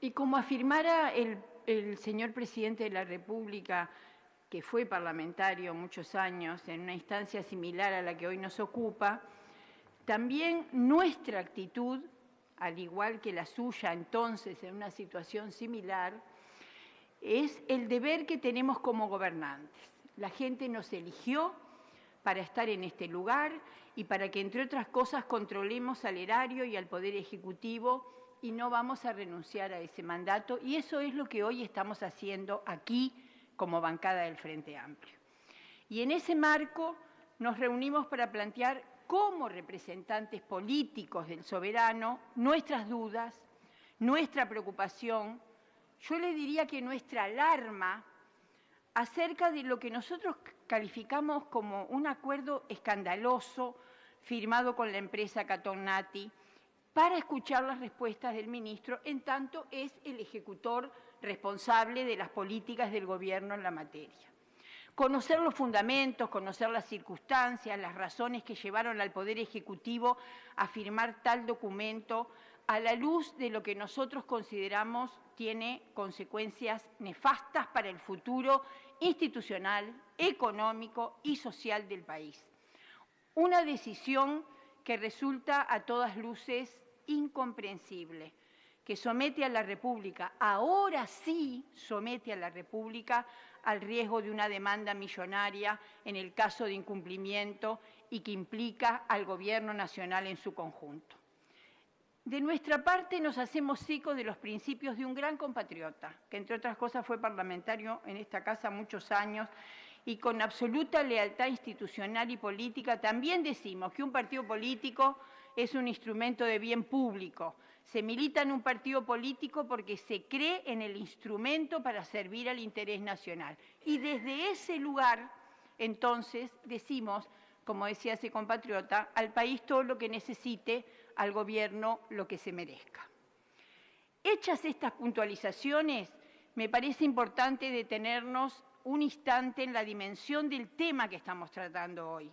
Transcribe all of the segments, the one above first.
Y como afirmara el señor presidente de la República, que fue parlamentario muchos años en una instancia similar a la que hoy nos ocupa, también nuestra actitud, al igual que la suya entonces en una situación similar, es el deber que tenemos como gobernantes. La gente nos eligió para estar en este lugar y para que, entre otras cosas, controlemos al erario y al Poder Ejecutivo, y no vamos a renunciar a ese mandato, y eso es lo que hoy estamos haciendo aquí como bancada del Frente Amplio. Y en ese marco nos reunimos para plantear como representantes políticos del soberano nuestras dudas, nuestra preocupación, yo le diría que nuestra alarma acerca de lo que nosotros calificamos como un acuerdo escandaloso firmado con la empresa Catón-Nati para escuchar las respuestas del ministro, en tanto es el ejecutor responsable de las políticas del gobierno en la materia. Conocer los fundamentos, conocer las circunstancias, las razones que llevaron al Poder Ejecutivo a firmar tal documento, a la luz de lo que nosotros consideramos tiene consecuencias nefastas para el futuro institucional, económico y social del país. Una decisión que resulta a todas luces incomprensible, que somete a la República, ahora sí somete a la República al riesgo de una demanda millonaria en el caso de incumplimiento y que implica al Gobierno Nacional en su conjunto. De nuestra parte nos hacemos eco de los principios de un gran compatriota, que entre otras cosas fue parlamentario en esta casa muchos años y con absoluta lealtad institucional y política. También decimos que un partido político es un instrumento de bien público. Se milita en un partido político porque se cree en el instrumento para servir al interés nacional. Y desde ese lugar, entonces, decimos, como decía ese compatriota, al país todo lo que necesite, al gobierno lo que se merezca. Hechas estas puntualizaciones, me parece importante detenernos un instante en la dimensión del tema que estamos tratando hoy.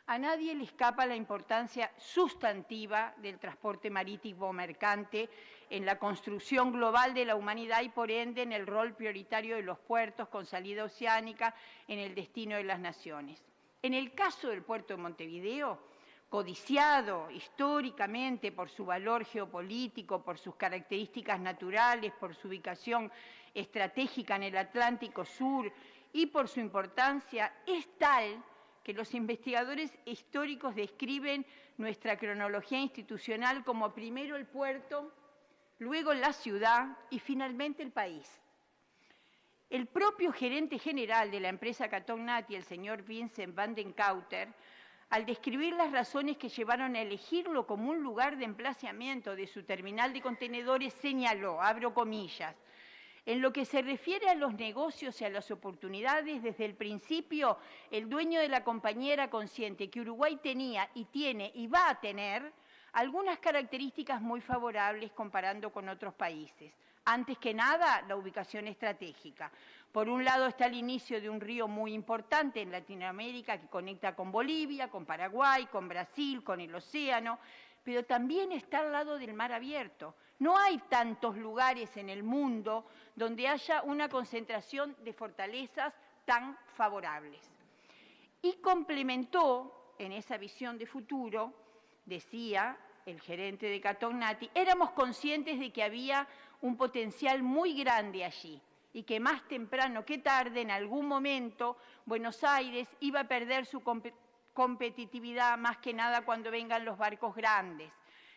A nadie le escapa la importancia sustantiva del transporte marítimo mercante en la construcción global de la humanidad y, por ende, en el rol prioritario de los puertos con salida oceánica en el destino de las naciones. En el caso del puerto de Montevideo, codiciado históricamente por su valor geopolítico, por sus características naturales, por su ubicación estratégica en el Atlántico Sur y por su importancia, es tal que los investigadores históricos describen nuestra cronología institucional como primero el puerto, luego la ciudad y finalmente el país. El propio gerente general de la empresa Catón-Nati, el señor Vincent van den Cauter, al describir las razones que llevaron a elegirlo como un lugar de emplazamiento de su terminal de contenedores, señaló, abro comillas, en lo que se refiere a los negocios y a las oportunidades, desde el principio el dueño de la compañía era consciente que Uruguay tenía y tiene y va a tener algunas características muy favorables comparando con otros países. Antes que nada, la ubicación estratégica. Por un lado está el inicio de un río muy importante en Latinoamérica que conecta con Bolivia, con Paraguay, con Brasil, con el océano, pero también está al lado del mar abierto. No hay tantos lugares en el mundo donde haya una concentración de fortalezas tan favorables. Y complementó en esa visión de futuro, decía el gerente de Catón-Nati, éramos conscientes de que había un potencial muy grande allí y que más temprano que tarde, en algún momento, Buenos Aires iba a perder su competitividad, más que nada cuando vengan los barcos grandes.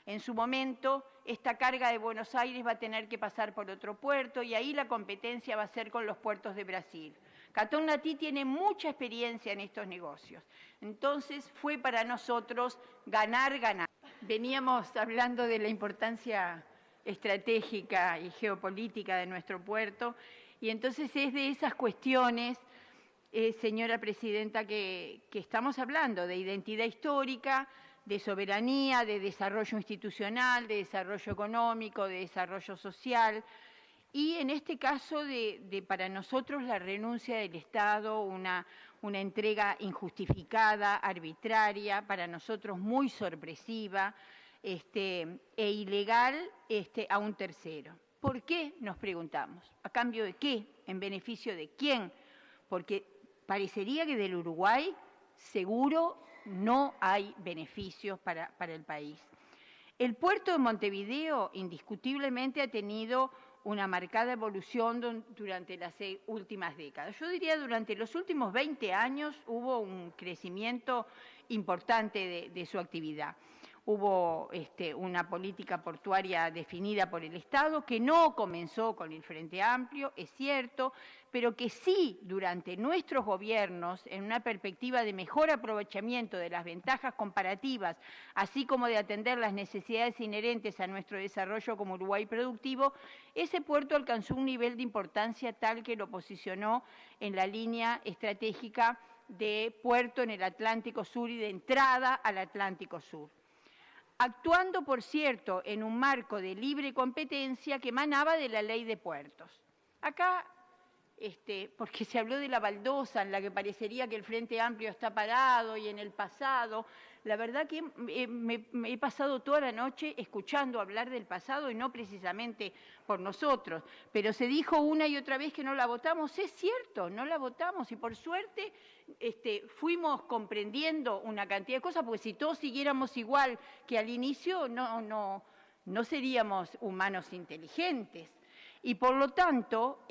En su momento, esta carga de Buenos Aires va a tener que pasar por otro puerto y ahí la competencia va a ser con los puertos de Brasil. Catón-Nati tiene mucha experiencia en estos negocios. Entonces, fue para nosotros ganar, ganar. Veníamos hablando de la importancia estratégica y geopolítica de nuestro puerto y entonces es de esas cuestiones, señora presidenta, que estamos hablando, de identidad histórica, de soberanía, de desarrollo institucional, de desarrollo económico, de desarrollo social, y en este caso de para nosotros la renuncia del Estado, una entrega injustificada, arbitraria, para nosotros muy sorpresiva e ilegal a un tercero. ¿Por qué? Nos preguntamos. ¿A cambio de qué? ¿En beneficio de quién? Porque parecería que del Uruguay seguro no hay beneficios para el país. El puerto de Montevideo indiscutiblemente ha tenido una marcada evolución durante las últimas décadas. Yo diría durante los últimos 20 años hubo un crecimiento importante de su actividad. Hubo una política portuaria definida por el Estado que no comenzó con el Frente Amplio, es cierto, pero que sí durante nuestros gobiernos, en una perspectiva de mejor aprovechamiento de las ventajas comparativas, así como de atender las necesidades inherentes a nuestro desarrollo como Uruguay productivo, ese puerto alcanzó un nivel de importancia tal que lo posicionó en la línea estratégica de puerto en el Atlántico Sur y de entrada al Atlántico Sur, actuando, por cierto, en un marco de libre competencia que emanaba de la Ley de Puertos. Acá, porque se habló de la baldosa en la que parecería que el Frente Amplio está parado y en el pasado, la verdad que me he pasado toda la noche escuchando hablar del pasado y no precisamente por nosotros, pero se dijo una y otra vez que no la votamos. Es cierto, no la votamos y por suerte fuimos comprendiendo una cantidad de cosas, porque si todos siguiéramos igual que al inicio no seríamos humanos inteligentes. Y por lo tanto,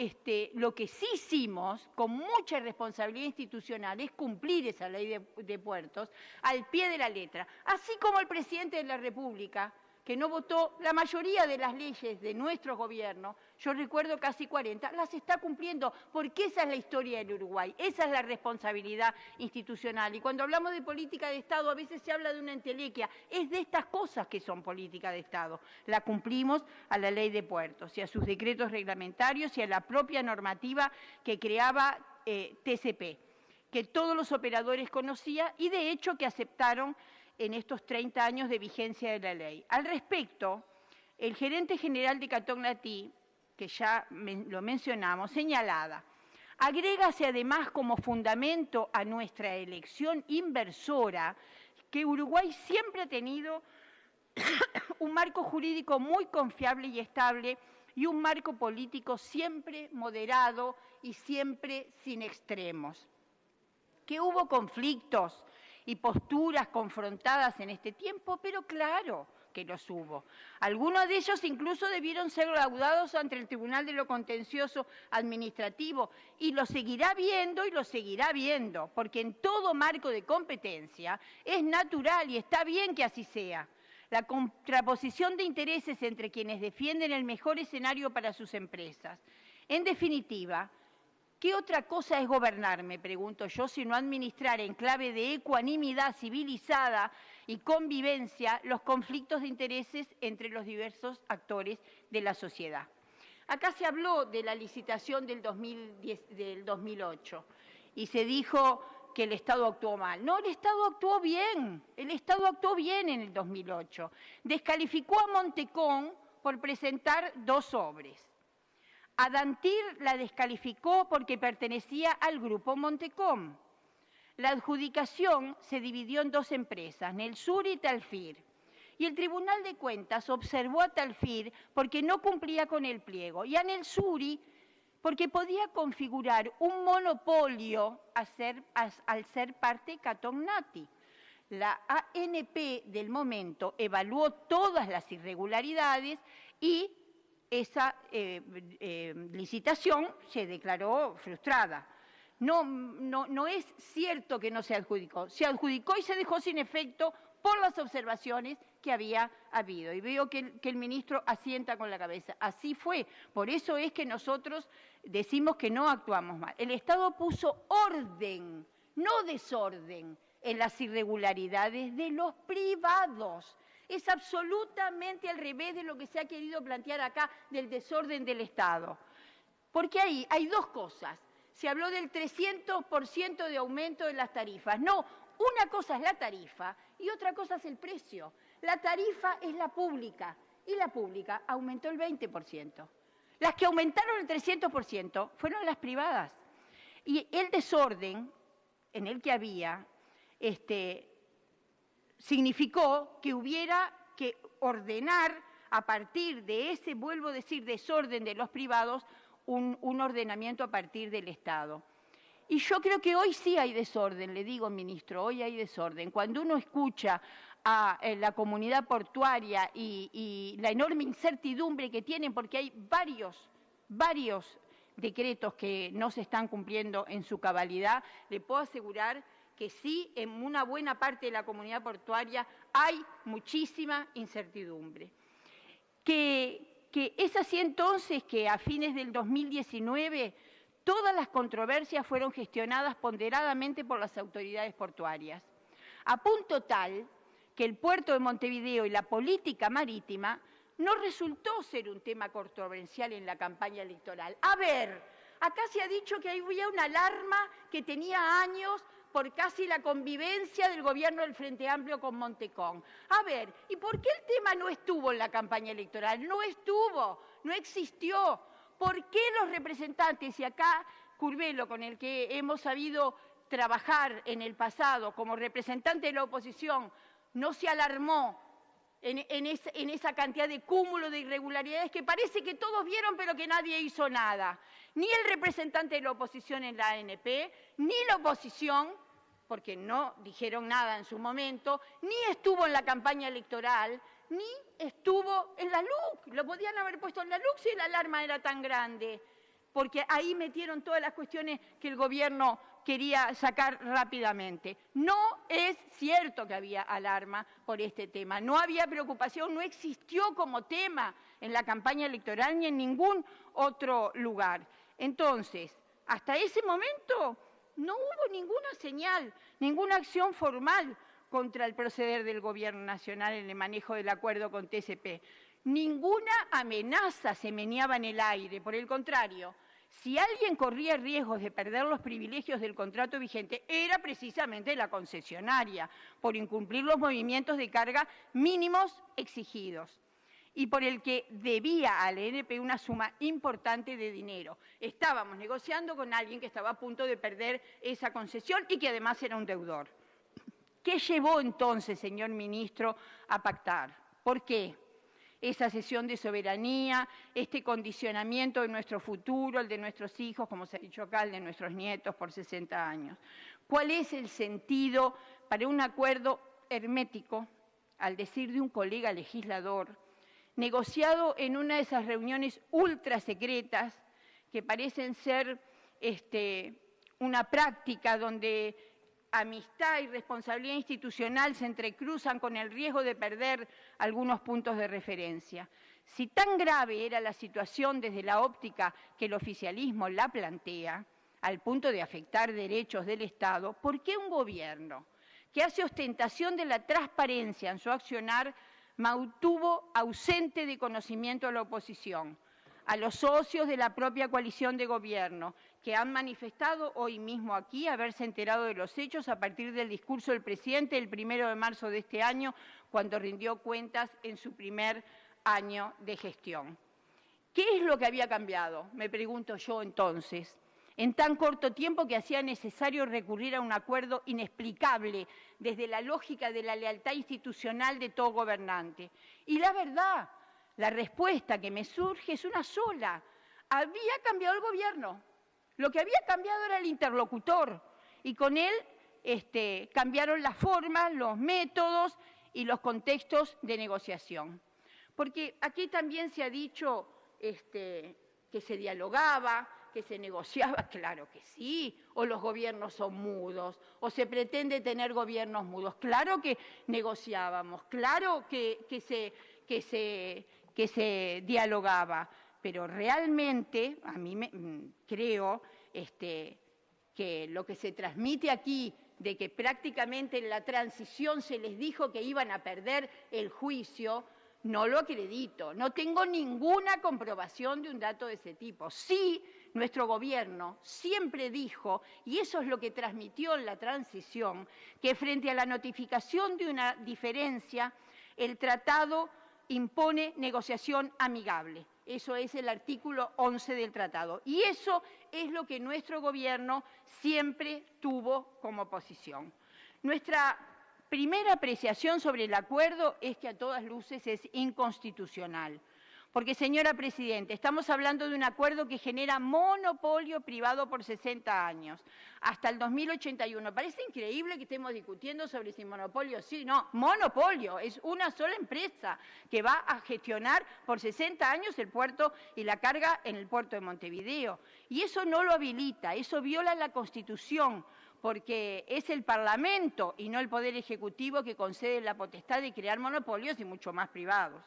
lo que sí hicimos con mucha responsabilidad institucional es cumplir esa ley de puertos al pie de la letra, así como el presidente de la República, que no votó la mayoría de las leyes de nuestro gobierno, yo recuerdo casi 40, las está cumpliendo, porque esa es la historia del Uruguay, esa es la responsabilidad institucional. Y cuando hablamos de política de Estado, a veces se habla de una entelequia, es de estas cosas que son política de Estado. La cumplimos a la ley de puertos y a sus decretos reglamentarios y a la propia normativa que creaba TCP, que todos los operadores conocían y de hecho que aceptaron en estos 30 años de vigencia de la ley. Al respecto, el gerente general de Catognatí, que ya lo mencionamos, señalada, agrégase además como fundamento a nuestra elección inversora que Uruguay siempre ha tenido un marco jurídico muy confiable y estable y un marco político siempre moderado y siempre sin extremos. Que hubo conflictos y posturas confrontadas en este tiempo, pero claro que los hubo. Algunos de ellos incluso debieron ser laudados ante el Tribunal de lo Contencioso Administrativo y lo seguirá viendo y lo seguirá viendo, porque en todo marco de competencia es natural y está bien que así sea. La contraposición de intereses entre quienes defienden el mejor escenario para sus empresas. En definitiva, ¿qué otra cosa es gobernar, me pregunto yo, sino administrar en clave de ecuanimidad civilizada y convivencia los conflictos de intereses entre los diversos actores de la sociedad? Acá se habló de la licitación del 2008 y se dijo que el Estado actuó mal. No, el Estado actuó bien, el Estado actuó bien en el 2008. Descalificó a Montecón por presentar 2 sobres. A Dantir la descalificó porque pertenecía al grupo Montecón. La adjudicación se dividió en 2 empresas, Nelsuri y Talfir. Y el Tribunal de Cuentas observó a Talfir porque no cumplía con el pliego y a Nelsuri porque podía configurar un monopolio al ser parte Catognatí. La ANP del momento evaluó todas las irregularidades y esa licitación se declaró frustrada. No es cierto que no se adjudicó y se dejó sin efecto por las observaciones que había habido. Y veo que el ministro asienta con la cabeza. Así fue. Por eso es que nosotros decimos que no actuamos mal. El Estado puso orden, no desorden, en las irregularidades de los privados. Es absolutamente al revés de lo que se ha querido plantear acá del desorden del Estado. Porque ahí hay 2 cosas. Se habló del 300% de aumento de las tarifas. No, una cosa es la tarifa y otra cosa es el precio. La tarifa es la pública y la pública aumentó el 20%. Las que aumentaron el 300% fueron las privadas. Y el desorden en el que había significó que hubiera que ordenar a partir de ese, vuelvo a decir, desorden de los privados, un ordenamiento a partir del Estado. Y yo creo que hoy sí hay desorden, le digo, ministro, hoy hay desorden. Cuando uno escucha a la comunidad portuaria y la enorme incertidumbre que tienen, porque hay varios decretos que no se están cumpliendo en su cabalidad, le puedo asegurar que sí, en una buena parte de la comunidad portuaria hay muchísima incertidumbre. Que es así entonces que a fines del 2019 todas las controversias fueron gestionadas ponderadamente por las autoridades portuarias, a punto tal que el puerto de Montevideo y la política marítima no resultó ser un tema controversial en la campaña electoral. A ver, acá se ha dicho que había una alarma que tenía años por casi la convivencia del gobierno del Frente Amplio con Montecón. A ver, ¿y por qué el tema no estuvo en la campaña electoral? No estuvo, no existió. ¿Por qué los representantes, y acá Curbelo, con el que hemos sabido trabajar en el pasado como representante de la oposición, no se alarmó en esa cantidad de cúmulo de irregularidades que parece que todos vieron pero que nadie hizo nada? Ni el representante de la oposición en la ANP, ni la oposición, porque no dijeron nada en su momento, ni estuvo en la campaña electoral, ni estuvo en la LUC. Lo podían haber puesto en la LUC si la alarma era tan grande, porque ahí metieron todas las cuestiones que el gobierno quería sacar rápidamente. No es cierto que había alarma por este tema, no había preocupación, no existió como tema en la campaña electoral ni en ningún otro lugar. Entonces, hasta ese momento no hubo ninguna señal, ninguna acción formal contra el proceder del Gobierno Nacional en el manejo del acuerdo con TCP. Ninguna amenaza se meneaba en el aire, por el contrario. Si alguien corría riesgos de perder los privilegios del contrato vigente, era precisamente la concesionaria, por incumplir los movimientos de carga mínimos exigidos, y por el que debía al ENP una suma importante de dinero. Estábamos negociando con alguien que estaba a punto de perder esa concesión y que además era un deudor. ¿Qué llevó entonces, señor ministro, a pactar? ¿Por qué? Esa cesión de soberanía, este condicionamiento de nuestro futuro, el de nuestros hijos, como se ha dicho acá, el de nuestros nietos por 60 años. ¿Cuál es el sentido para un acuerdo hermético, al decir de un colega legislador, negociado en una de esas reuniones ultra secretas que parecen ser una práctica donde amistad y responsabilidad institucional se entrecruzan con el riesgo de perder algunos puntos de referencia? Si tan grave era la situación desde la óptica que el oficialismo la plantea, al punto de afectar derechos del Estado, ¿por qué un gobierno que hace ostentación de la transparencia en su accionar mantuvo ausente de conocimiento a la oposición, a los socios de la propia coalición de gobierno, que han manifestado hoy mismo aquí haberse enterado de los hechos a partir del discurso del presidente el 1 de marzo de este año, cuando rindió cuentas en su primer año de gestión? ¿Qué es lo que había cambiado? Me pregunto yo entonces, en tan corto tiempo que hacía necesario recurrir a un acuerdo inexplicable desde la lógica de la lealtad institucional de todo gobernante. Y la verdad, la respuesta que me surge es una sola. Había cambiado el gobierno. Lo que había cambiado era el interlocutor y con él cambiaron las formas, los métodos y los contextos de negociación. Porque aquí también se ha dicho que se dialogaba, que se negociaba. Claro que sí, o los gobiernos son mudos, o se pretende tener gobiernos mudos. Claro que negociábamos, claro que se dialogaba, pero realmente a mí creo que lo que se transmite aquí de que prácticamente en la transición se les dijo que iban a perder el juicio, no lo acredito. No tengo ninguna comprobación de un dato de ese tipo. Sí, nuestro gobierno siempre dijo, y eso es lo que transmitió en la transición, que frente a la notificación de una diferencia, el tratado impone negociación amigable. Eso es el artículo 11 del tratado. Y eso es lo que nuestro gobierno siempre tuvo como posición. Nuestra primera apreciación sobre el acuerdo es que a todas luces es inconstitucional. Porque, señora Presidenta, estamos hablando de un acuerdo que genera monopolio privado por 60 años, hasta el 2081. Parece increíble que estemos discutiendo sobre si monopolio sí, no, monopolio, es una sola empresa que va a gestionar por 60 años el puerto y la carga en el puerto de Montevideo. Y eso no lo habilita, eso viola la Constitución, porque es el Parlamento y no el Poder Ejecutivo que concede la potestad de crear monopolios y mucho más privados.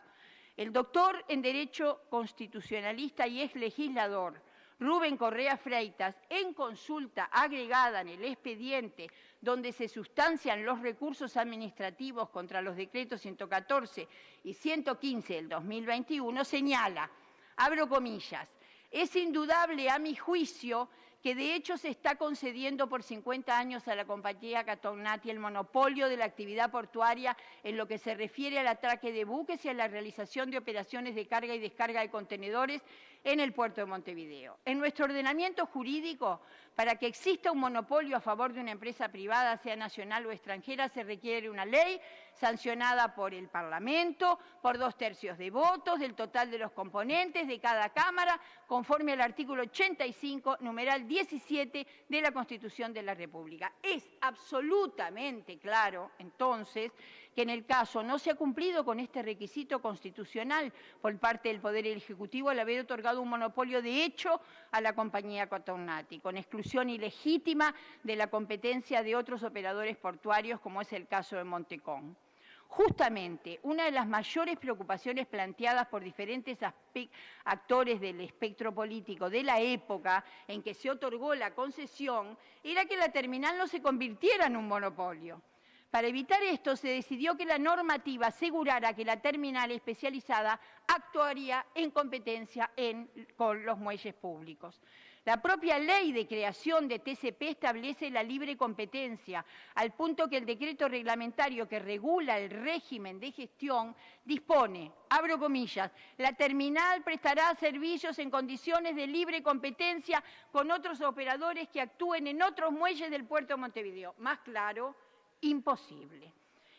El doctor en Derecho Constitucionalista y ex legislador Rubén Correa Freitas, en consulta agregada en el expediente donde se sustancian los recursos administrativos contra los decretos 114 y 115 del 2021, señala, abro comillas, es indudable a mi juicio que de hecho se está concediendo por 50 años a la compañía Catonati el monopolio de la actividad portuaria en lo que se refiere al atraque de buques y a la realización de operaciones de carga y descarga de contenedores en el puerto de Montevideo. En nuestro ordenamiento jurídico, para que exista un monopolio a favor de una empresa privada, sea nacional o extranjera, se requiere una ley sancionada por el Parlamento, por 2/3 de votos del total de los componentes de cada Cámara, conforme al artículo 85, numeral 17 de la Constitución de la República. Es absolutamente claro, entonces, que en el caso no se ha cumplido con este requisito constitucional por parte del Poder Ejecutivo al haber otorgado un monopolio de hecho a la compañía Catonati, con exclusión ilegítima de la competencia de otros operadores portuarios, como es el caso de Montecón. Justamente, una de las mayores preocupaciones planteadas por diferentes actores del espectro político de la época en que se otorgó la concesión era que la terminal no se convirtiera en un monopolio. Para evitar esto, se decidió que la normativa asegurara que la terminal especializada actuaría en competencia con los muelles públicos. La propia ley de creación de TCP establece la libre competencia, al punto que el decreto reglamentario que regula el régimen de gestión dispone, abro comillas, la terminal prestará servicios en condiciones de libre competencia con otros operadores que actúen en otros muelles del puerto de Montevideo. Más claro, imposible.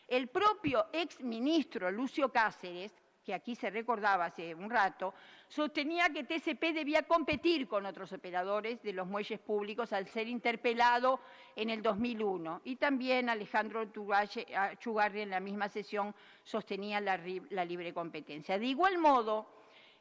El propio exministro Lucio Cáceres, que aquí se recordaba hace un rato, sostenía que TCP debía competir con otros operadores de los muelles públicos al ser interpelado en el 2001. Y también Alejandro Chugarri en la misma sesión sostenía la libre competencia. De igual modo,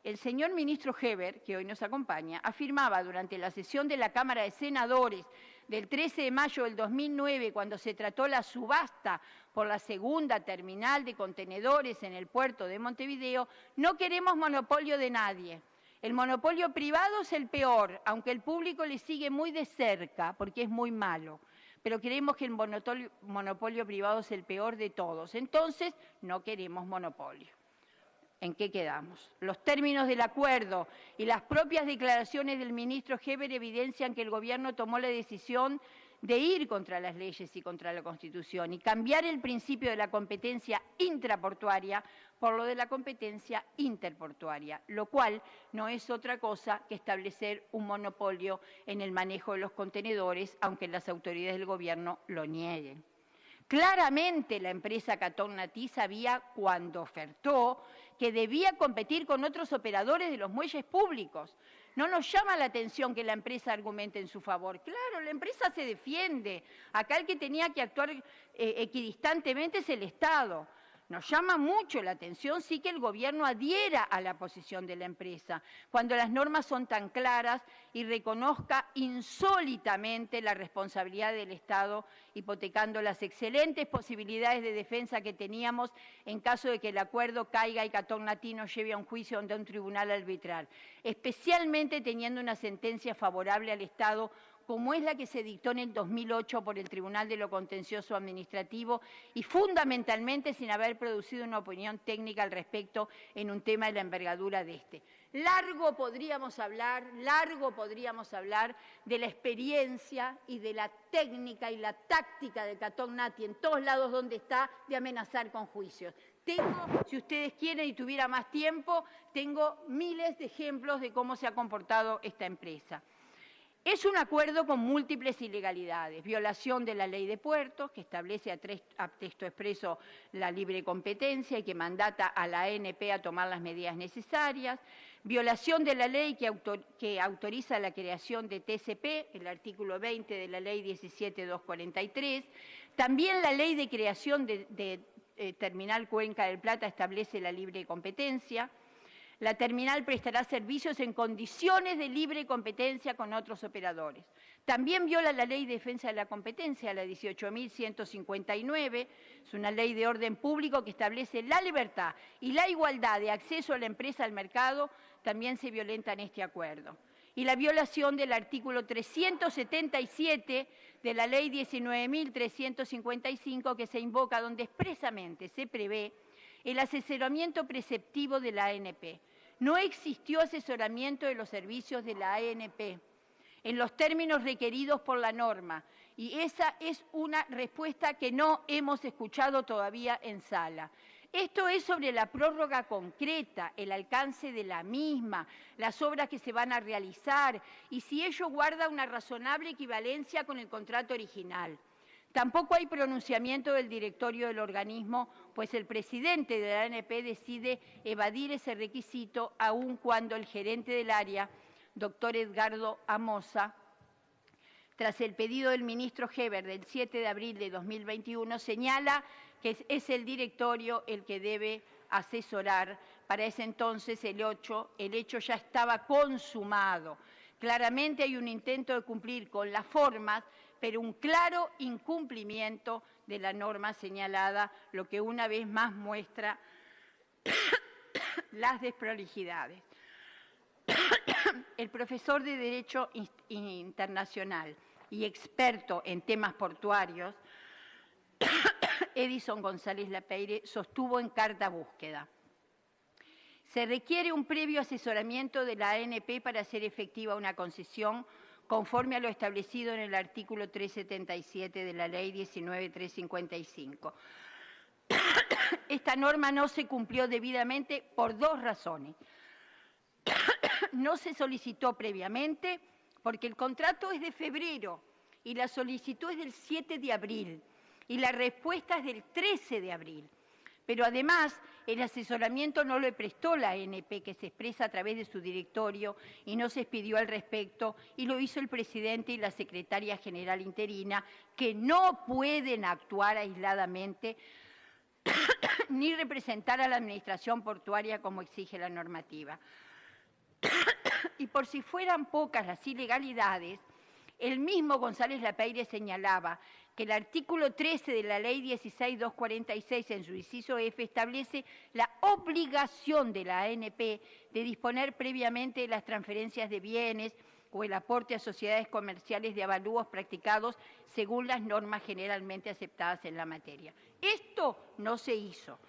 el señor ministro Heber, que hoy nos acompaña, afirmaba durante la sesión de la Cámara de Senadores del 13 de mayo del 2009, cuando se trató la subasta por la segunda terminal de contenedores en el puerto de Montevideo, no queremos monopolio de nadie. El monopolio privado es el peor, aunque el público le sigue muy de cerca, porque es muy malo. Pero creemos que el monopolio privado es el peor de todos. Entonces, no queremos monopolio. ¿En qué quedamos? Los términos del acuerdo y las propias declaraciones del ministro Heber evidencian que el Gobierno tomó la decisión de ir contra las leyes y contra la Constitución y cambiar el principio de la competencia intraportuaria por lo de la competencia interportuaria, lo cual no es otra cosa que establecer un monopolio en el manejo de los contenedores, aunque las autoridades del Gobierno lo nieguen. Claramente la empresa Catonati sabía cuando ofertó que debía competir con otros operadores de los muelles públicos. No nos llama la atención que la empresa argumente en su favor. Claro, la empresa se defiende. Acá el que tenía que actuar equidistantemente es el Estado. Nos llama mucho la atención sí que el Gobierno adhiera a la posición de la empresa, cuando las normas son tan claras y reconozca insólitamente la responsabilidad del Estado, hipotecando las excelentes posibilidades de defensa que teníamos en caso de que el acuerdo caiga y Catonati nos lleve a un juicio ante un tribunal arbitral, especialmente teniendo una sentencia favorable al Estado como es la que se dictó en el 2008 por el Tribunal de lo Contencioso Administrativo y fundamentalmente sin haber producido una opinión técnica al respecto en un tema de la envergadura de este. Largo podríamos hablar de la experiencia y de la técnica y la táctica de Catonati en todos lados donde está de amenazar con juicios. Si ustedes quieren y tuviera más tiempo, tengo miles de ejemplos de cómo se ha comportado esta empresa. Es un acuerdo con múltiples ilegalidades: violación de la ley de puertos, que establece a texto expreso la libre competencia y que mandata a la ANP a tomar las medidas necesarias; violación de la ley que autoriza la creación de TCP, el artículo 20 de la ley 17.243; también la ley de creación de Terminal Cuenca del Plata establece la libre competencia. La terminal prestará servicios en condiciones de libre competencia con otros operadores. También viola la Ley de Defensa de la Competencia, la 18.159, es una ley de orden público que establece la libertad y la igualdad de acceso a la empresa al mercado, también se violenta en este acuerdo. Y la violación del artículo 377 de la Ley 19.355, que se invoca, donde expresamente se prevé el asesoramiento preceptivo de la ANP. No existió asesoramiento de los servicios de la ANP en los términos requeridos por la norma, y esa es una respuesta que no hemos escuchado todavía en sala. Esto es sobre la prórroga concreta, el alcance de la misma, las obras que se van a realizar y si ello guarda una razonable equivalencia con el contrato original. Tampoco hay pronunciamiento del directorio del organismo, pues el presidente de la ANP decide evadir ese requisito, aun cuando el gerente del área, doctor Edgardo Amosa, tras el pedido del ministro Heber del 7 de abril de 2021, señala que es el directorio el que debe asesorar. Para ese entonces el hecho ya estaba consumado. Claramente hay un intento de cumplir con las formas, pero un claro incumplimiento de la norma señalada, lo que una vez más muestra las desprolijidades. El profesor de Derecho Internacional y experto en temas portuarios, Edison González Lapeire, sostuvo en carta búsqueda: se requiere un previo asesoramiento de la ANP para hacer efectiva una concesión conforme a lo establecido en el artículo 377 de la Ley 19.355. Esta norma no se cumplió debidamente por dos razones. No se solicitó previamente porque el contrato es de febrero y la solicitud es del 7 de abril y la respuesta es del 13 de abril. Pero además, el asesoramiento no lo prestó la ANP, que se expresa a través de su directorio, y no se expidió al respecto, y lo hizo el presidente y la secretaria general interina, que no pueden actuar aisladamente ni representar a la administración portuaria como exige la normativa. Y por si fueran pocas las ilegalidades, el mismo González Lapeire señalaba que el artículo 13 de la Ley 16.246, en su inciso F, establece la obligación de la ANP de disponer previamente de las transferencias de bienes o el aporte a sociedades comerciales de avalúos practicados según las normas generalmente aceptadas en la materia. Esto no se hizo.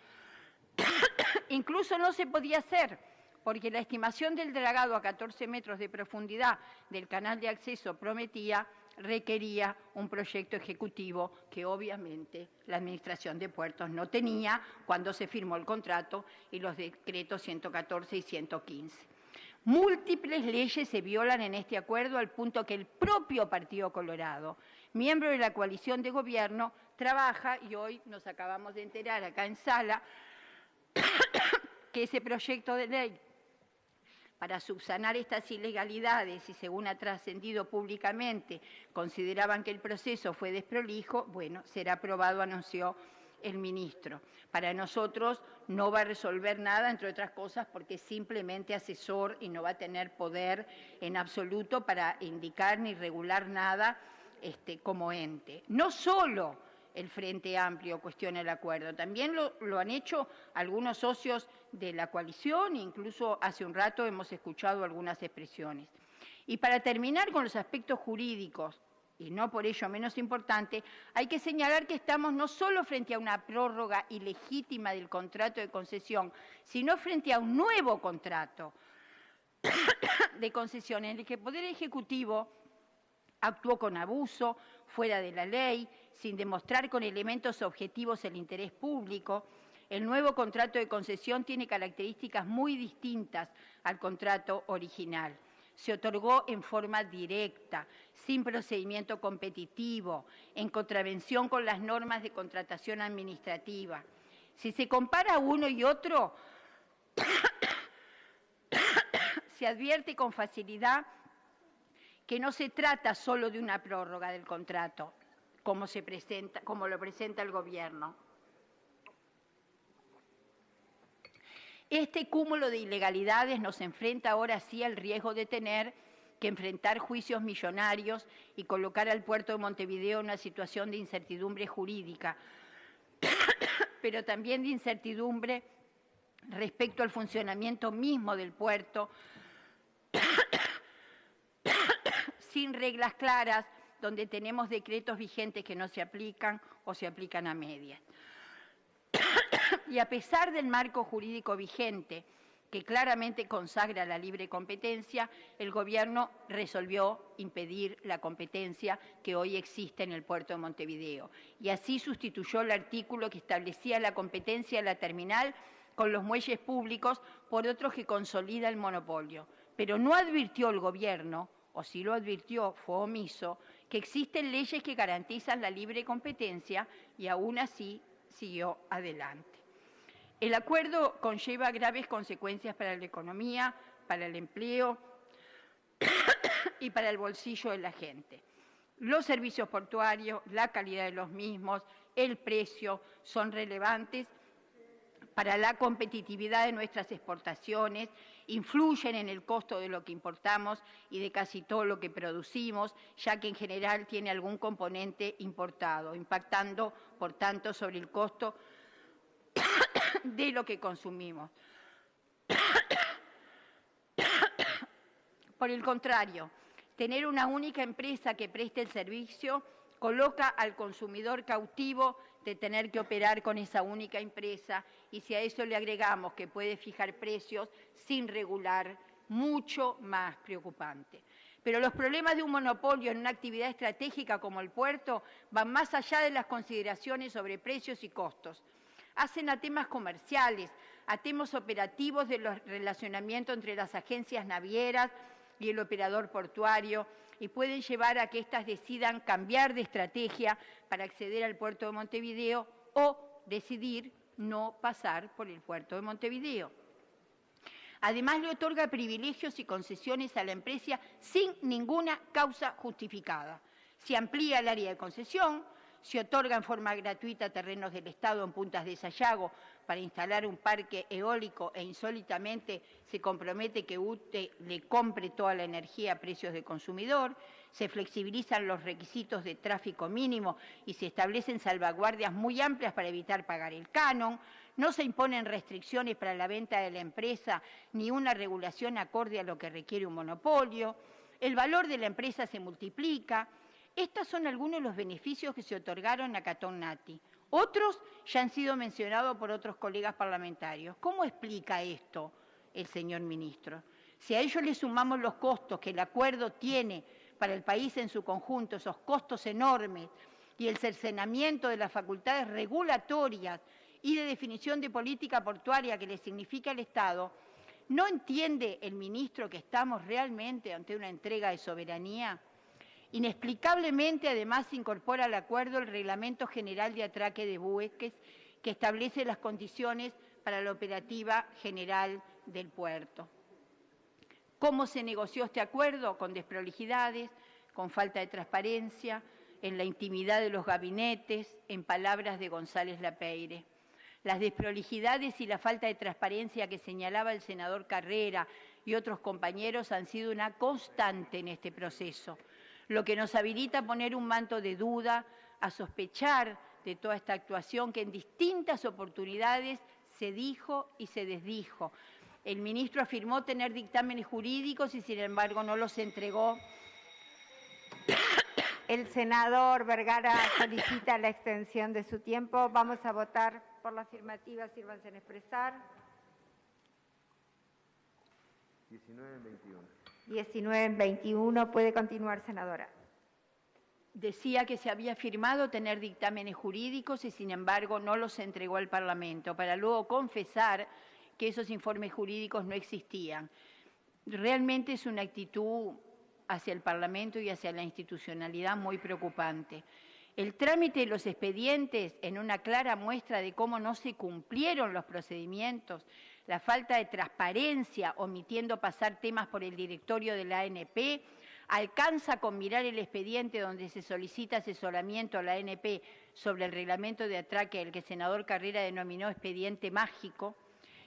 Incluso no se podía hacer, porque la estimación del dragado a 14 metros de profundidad del canal de acceso requería un proyecto ejecutivo que obviamente la Administración de Puertos no tenía cuando se firmó el contrato y los decretos 114 y 115. Múltiples leyes se violan en este acuerdo al punto que el propio Partido Colorado, miembro de la coalición de gobierno, trabaja, y hoy nos acabamos de enterar acá en sala, que ese proyecto de ley para subsanar estas ilegalidades, y según ha trascendido públicamente, consideraban que el proceso fue desprolijo, bueno, será aprobado, anunció el ministro. Para nosotros no va a resolver nada, entre otras cosas, porque es simplemente asesor y no va a tener poder en absoluto para indicar ni regular nada como ente. No solo el Frente Amplio cuestiona el acuerdo, también lo han hecho algunos socios de la coalición, incluso hace un rato hemos escuchado algunas expresiones. Y para terminar con los aspectos jurídicos, y no por ello menos importante, hay que señalar que estamos no solo frente a una prórroga ilegítima del contrato de concesión, sino frente a un nuevo contrato de concesión en el que el Poder Ejecutivo actuó con abuso, fuera de la ley, sin demostrar con elementos objetivos el interés público. El nuevo contrato de concesión tiene características muy distintas al contrato original. Se otorgó en forma directa, sin procedimiento competitivo, en contravención con las normas de contratación administrativa. Si se compara uno y otro, se advierte con facilidad que no se trata solo de una prórroga del contrato, como lo presenta el Gobierno. Este cúmulo de ilegalidades nos enfrenta ahora sí al riesgo de tener que enfrentar juicios millonarios y colocar al puerto de Montevideo en una situación de incertidumbre jurídica, pero también de incertidumbre respecto al funcionamiento mismo del puerto, sin reglas claras, donde tenemos decretos vigentes que no se aplican o se aplican a medias. Y a pesar del marco jurídico vigente, que claramente consagra la libre competencia, el Gobierno resolvió impedir la competencia que hoy existe en el puerto de Montevideo. Y así sustituyó el artículo que establecía la competencia de la terminal con los muelles públicos por otros que consolida el monopolio. Pero no advirtió el Gobierno, o si lo advirtió, fue omiso, que existen leyes que garantizan la libre competencia y aún así siguió adelante. El acuerdo conlleva graves consecuencias para la economía, para el empleo y para el bolsillo de la gente. Los servicios portuarios, la calidad de los mismos, el precio son relevantes para la competitividad de nuestras exportaciones, influyen en el costo de lo que importamos y de casi todo lo que producimos, ya que en general tiene algún componente importado, impactando, por tanto, sobre el costo de lo que consumimos. Por el contrario, tener una única empresa que preste el servicio coloca al consumidor cautivo de tener que operar con esa única empresa, y si a eso le agregamos que puede fijar precios sin regular, mucho más preocupante. Pero los problemas de un monopolio en una actividad estratégica como el puerto van más allá de las consideraciones sobre precios y costos. Hacen a temas comerciales, a temas operativos de los relacionamientos entre las agencias navieras y el operador portuario, y pueden llevar a que éstas decidan cambiar de estrategia para acceder al puerto de Montevideo o decidir no pasar por el puerto de Montevideo. Además, le otorga privilegios y concesiones a la empresa sin ninguna causa justificada. Se amplía el área de concesión, se otorga en forma gratuita terrenos del Estado en Puntas de Sayago para instalar un parque eólico e insólitamente se compromete que UTE le compre toda la energía a precios de consumidor, se flexibilizan los requisitos de tráfico mínimo y se establecen salvaguardias muy amplias para evitar pagar el canon, no se imponen restricciones para la venta de la empresa ni una regulación acorde a lo que requiere un monopolio, el valor de la empresa se multiplica. Estos son algunos de los beneficios que se otorgaron a Catón Nati. Otros ya han sido mencionados por otros colegas parlamentarios. ¿Cómo explica esto el señor ministro? Si a ello le sumamos los costos que el acuerdo tiene para el país en su conjunto, esos costos enormes, y el cercenamiento de las facultades regulatorias y de definición de política portuaria que le significa el Estado, ¿no entiende el ministro que estamos realmente ante una entrega de soberanía? Inexplicablemente, además, se incorpora al acuerdo el Reglamento General de Atraque de Buques, que establece las condiciones para la operativa general del puerto. ¿Cómo se negoció este acuerdo? Con desprolijidades, con falta de transparencia, en la intimidad de los gabinetes, en palabras de González Lapeire. Las desprolijidades y la falta de transparencia que señalaba el senador Carrera y otros compañeros han sido una constante en este proceso, lo que nos habilita a poner un manto de duda, a sospechar de toda esta actuación que en distintas oportunidades se dijo y se desdijo. El ministro afirmó tener dictámenes jurídicos y, sin embargo, no los entregó. El senador Vergara solicita la extensión de su tiempo. Vamos a votar por la afirmativa. Sírvanse en expresar. 19-21. 19-21. Puede continuar, senadora. Decía que se había firmado tener dictámenes jurídicos y, sin embargo, no los entregó al Parlamento, para luego confesar que esos informes jurídicos no existían. Realmente es una actitud hacia el Parlamento y hacia la institucionalidad muy preocupante. El trámite de los expedientes en una clara muestra de cómo no se cumplieron los procedimientos, la falta de transparencia, omitiendo pasar temas por el directorio de la ANP, alcanza con mirar el expediente donde se solicita asesoramiento a la ANP sobre el reglamento de atraque, el que el senador Carrera denominó expediente mágico.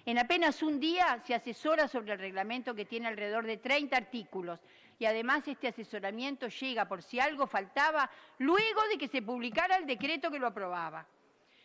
En apenas un día se asesora sobre el reglamento que tiene alrededor de 30 artículos y además este asesoramiento llega, por si algo faltaba, luego de que se publicara el decreto que lo aprobaba.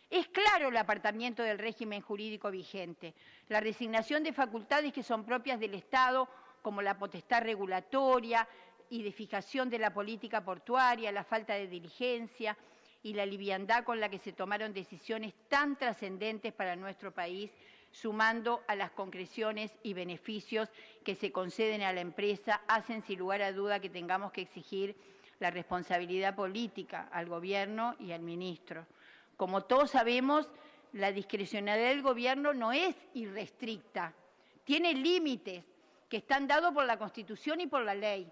Es claro el apartamiento del régimen jurídico vigente, la resignación de facultades que son propias del Estado, como la potestad regulatoria y de fijación de la política portuaria, la falta de diligencia y la liviandad con la que se tomaron decisiones tan trascendentes para nuestro país, sumando a las concreciones y beneficios que se conceden a la empresa, hacen sin lugar a duda que tengamos que exigir la responsabilidad política al Gobierno y al Ministro. Como todos sabemos, la discrecionalidad del Gobierno no es irrestricta, tiene límites que están dados por la Constitución y por la ley.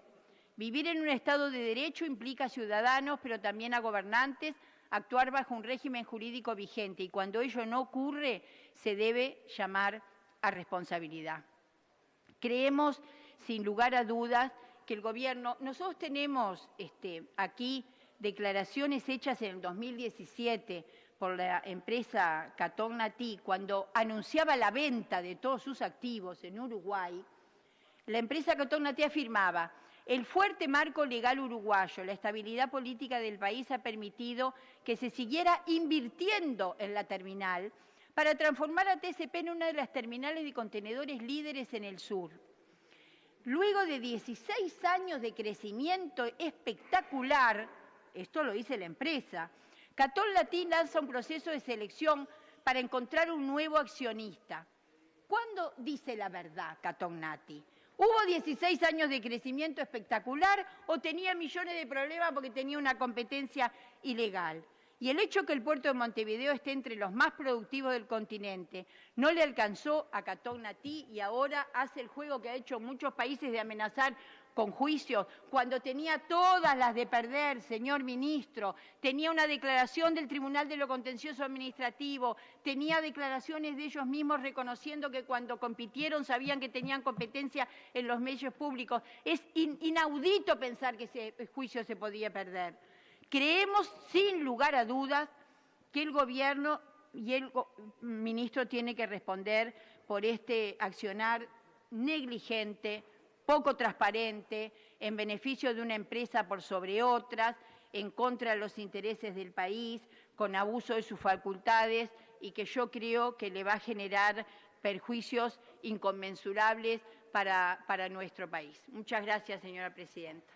Vivir en un Estado de Derecho implica a ciudadanos, pero también a gobernantes, actuar bajo un régimen jurídico vigente y cuando ello no ocurre se debe llamar a responsabilidad. Creemos, sin lugar a dudas, que el Gobierno, nosotros tenemos aquí declaraciones hechas en el 2017 por la empresa Catón Natí, cuando anunciaba la venta de todos sus activos en Uruguay, la empresa Catón Natí afirmaba: el fuerte marco legal uruguayo, la estabilidad política del país ha permitido que se siguiera invirtiendo en la terminal para transformar a TCP en una de las terminales de contenedores líderes en el sur. Luego de 16 años de crecimiento espectacular, esto lo dice la empresa, Catón Natí lanza un proceso de selección para encontrar un nuevo accionista. ¿Cuándo dice la verdad Catón Natí? ¿Hubo 16 años de crecimiento espectacular o tenía millones de problemas porque tenía una competencia ilegal? Y el hecho que el puerto de Montevideo esté entre los más productivos del continente no le alcanzó a Catón Natí y ahora hace el juego que ha hecho muchos países de amenazar con juicios, cuando tenía todas las de perder, señor ministro, tenía una declaración del Tribunal de lo Contencioso Administrativo, tenía declaraciones de ellos mismos reconociendo que cuando compitieron sabían que tenían competencia en los medios públicos. Es inaudito pensar que ese juicio se podía perder. Creemos, sin lugar a dudas, que el Gobierno y el ministro tienen que responder por este accionar negligente, poco transparente, en beneficio de una empresa por sobre otras, en contra de los intereses del país, con abuso de sus facultades y que yo creo que le va a generar perjuicios inconmensurables para nuestro país. Muchas gracias, señora presidenta.